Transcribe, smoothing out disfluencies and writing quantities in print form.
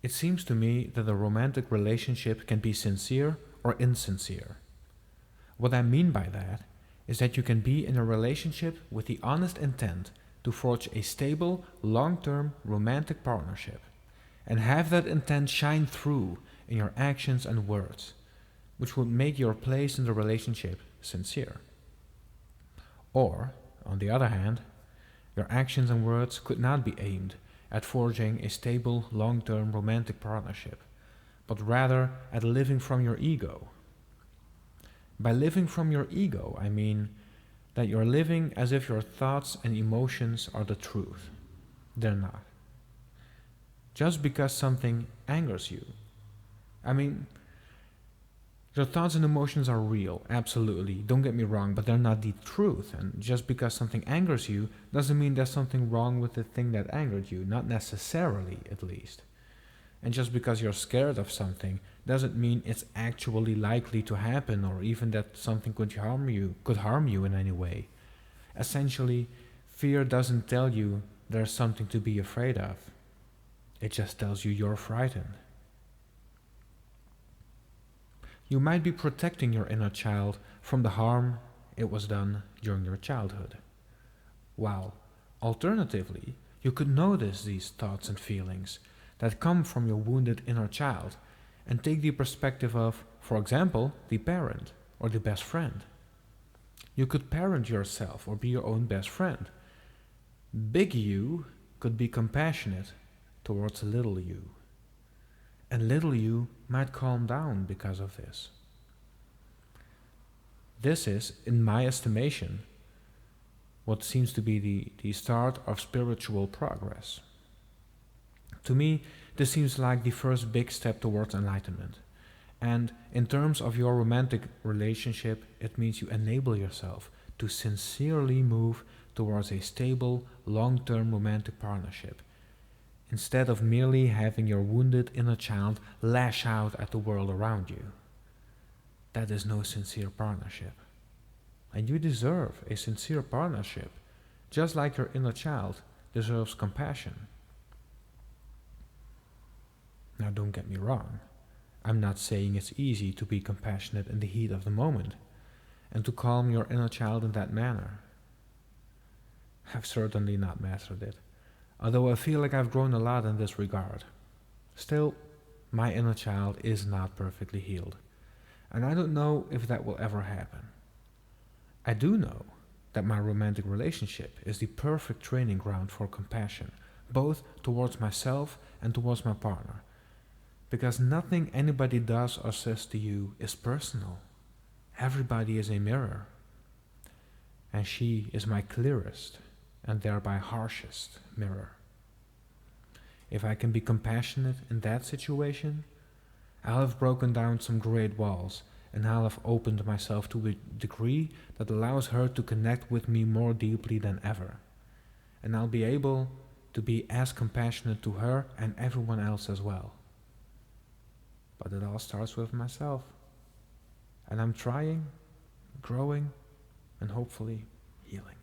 It seems to me that a romantic relationship can be sincere or insincere. What I mean by that is that you can be in a relationship with the honest intent to forge a stable, long term romantic partnership, and have that intent shine through in your actions and words, which would make your place in the relationship sincere. Or, on the other hand, your actions and words could not be aimed at forging a stable, long term romantic partnership, but rather at living from your ego. By living from your ego, I mean that you're living as if your thoughts and emotions are the truth. They're not. Just because something angers you. I mean, your thoughts and emotions are real, absolutely, don't get me wrong, but they're not the truth. And just because something angers you doesn't mean there's something wrong with the thing that angered you, not necessarily, at least. And just because you're scared of something doesn't mean it's actually likely to happen or even that something could harm you in any way. Essentially, fear doesn't tell you there's something to be afraid of. It just tells you you're frightened. You might be protecting your inner child from the harm it was done during your childhood. While, alternatively, you could notice these thoughts and feelings that come from your wounded inner child and take the perspective of, for example, the parent or the best friend. You could parent yourself or be your own best friend. Big you could be compassionate towards little you. And little you might calm down because of this. This is, in my estimation, what seems to be the start of spiritual progress. To me, this seems like the first big step towards enlightenment. And in terms of your romantic relationship, it means you enable yourself to sincerely move towards a stable, long term romantic partnership, instead of merely having your wounded inner child lash out at the world around you. That is no sincere partnership. And you deserve a sincere partnership, just like your inner child deserves compassion. Now, don't get me wrong. I'm not saying it's easy to be compassionate in the heat of the moment and to calm your inner child in that manner. I've certainly not mastered it, although I feel like I've grown a lot in this regard. Still, my inner child is not perfectly healed, and I don't know if that will ever happen. I do know that my romantic relationship is the perfect training ground for compassion, both towards myself and towards my partner, because nothing anybody does or says to you is personal. Everybody is a mirror, and she is my clearest and thereby harshest mirror. If I can be compassionate in that situation, I'll have broken down some great walls and I'll have opened myself to a degree that allows her to connect with me more deeply than ever. And I'll be able to be as compassionate to her and everyone else as well. But it all starts with myself. And I'm trying, growing, and hopefully healing.